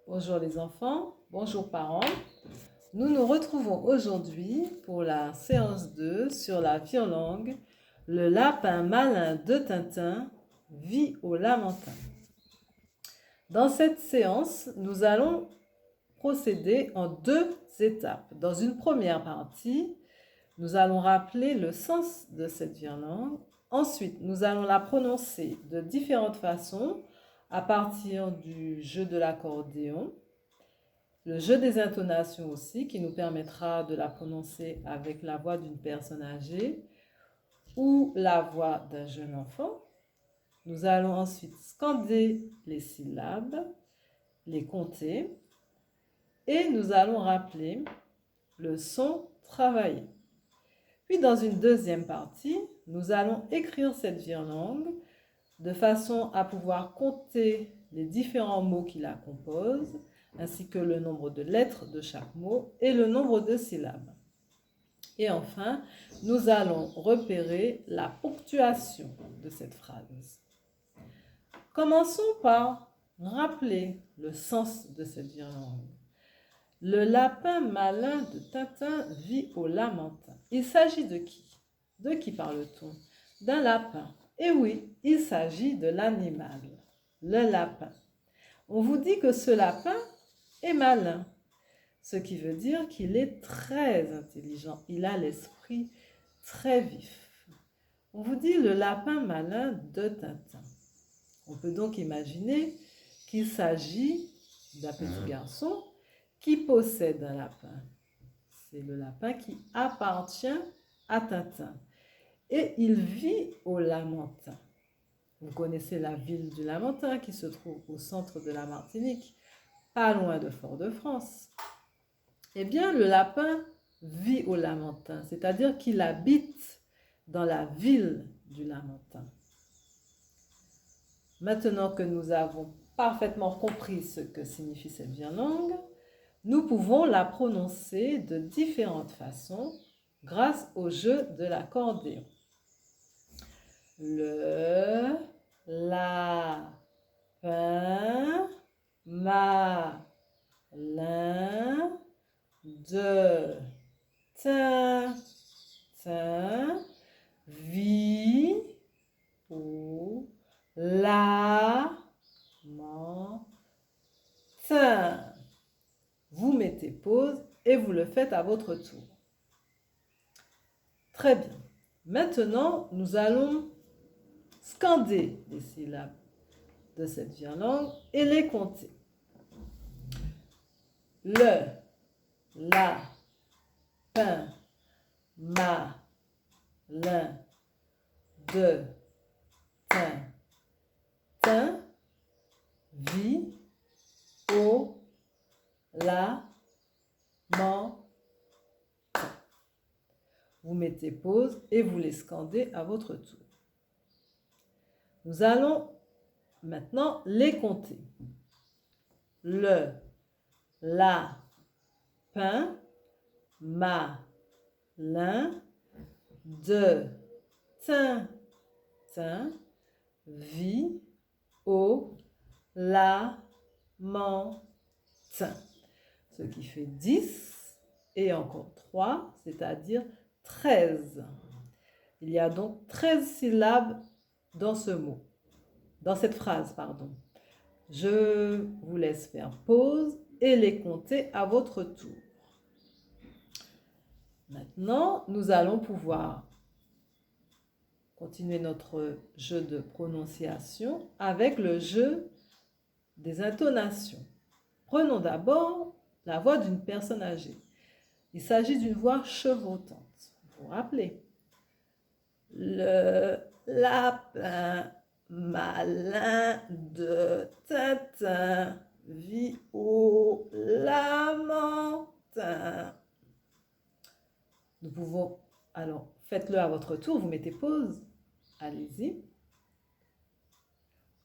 Bonjour les enfants, bonjour parents. Nous nous retrouvons aujourd'hui pour la séance 2 sur la virelangue. Le lapin malin de Tintin vit au lamentin. Dans cette séance, nous allons procéder en 2 étapes. Dans une première partie, nous allons rappeler le sens de cette virelangue. Ensuite, nous allons la prononcer de différentes façons à partir du jeu de l'accordéon, le jeu des intonations aussi, qui nous permettra de la prononcer avec la voix d'une personne âgée ou la voix d'un jeune enfant. Nous allons ensuite scander les syllabes, les compter, et nous allons rappeler le son travaillé. Puis dans une deuxième partie, nous allons écrire cette virelangue de façon à pouvoir compter les différents mots qui la composent, ainsi que le nombre de lettres de chaque mot et le nombre de syllabes. Et enfin, nous allons repérer la ponctuation de cette phrase. Commençons par rappeler le sens de cette virelangue. Le lapin malin de Tintin vit au lamentin. Il s'agit de qui? De qui parle-t-on? D'un lapin. Et oui, il s'agit de l'animal, le lapin. On vous dit que ce lapin est malin, ce qui veut dire qu'il est très intelligent. Il a l'esprit très vif. On vous dit le lapin malin de Tintin. On peut donc imaginer qu'il s'agit d'un petit garçon qui possède un lapin. C'est le lapin qui appartient à Tintin. Et il vit au Lamentin. Vous connaissez la ville du Lamentin qui se trouve au centre de la Martinique, pas loin de Fort-de-France. Eh bien, le lapin vit au Lamentin, c'est-à-dire qu'il habite dans la ville du Lamentin. Maintenant que nous avons parfaitement compris ce que signifie cette virelangue, nous pouvons la prononcer de différentes façons grâce au jeu de l'accordéon. Le lapin malin de Tintin vit au lamentin. Vous mettez pause et vous le faites à votre tour. Très bien. Maintenant, nous allons scander les syllabes de cette virelangue et les compter. Le, la, pin, ma, lin, de, tin, tin, vi, au, la, man, tin. Vous mettez pause et vous les scandez à votre tour. Nous allons maintenant les compter. Le, la, pin, ma, lin, de, tin, tin, vi, au, la, man, tin. Ce qui fait 10 et encore 3, c'est-à-dire 13. Il y a donc 13 syllabes dans ce mot, dans cette phrase, pardon. Je vous laisse faire pause et les compter à votre tour. Maintenant, nous allons pouvoir continuer notre jeu de prononciation avec le jeu des intonations. Prenons d'abord la voix d'une personne âgée. Il s'agit d'une voix chevrotante. Vous vous rappelez? Le lapin malin de Tintin vit au lamentin. Nous pouvons, alors faites-le à votre tour, vous mettez pause, allez-y.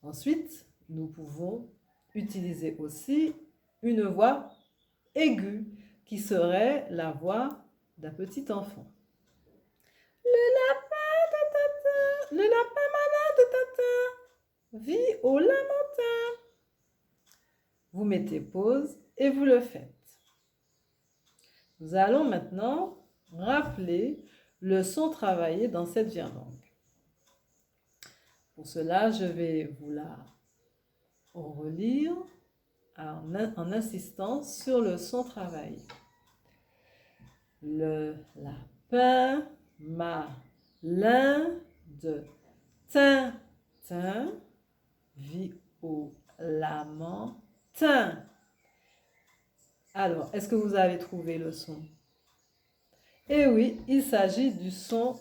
Ensuite, nous pouvons utiliser aussi une voix aiguë qui serait la voix d'un petit enfant. Le lapin malin de Tintin vit au lamentin. Vous mettez pause et vous le faites. Nous allons maintenant rappeler le son travaillé dans cette virlangue. Pour cela, je vais vous la relire en insistant sur le son travaillé. Le lapin malin de Tintin violemment teint. Alors, est-ce que vous avez trouvé le son? Eh oui, il s'agit du son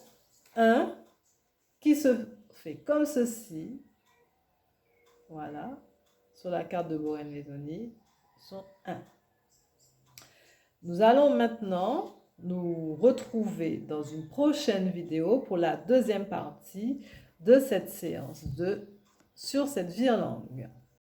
1 qui se fait comme ceci. Voilà, sur la carte de Borel-Lédonie, son 1. Nous allons maintenant nous retrouver dans une prochaine vidéo pour la deuxième partie de cette séance 2 sur cette virlangue.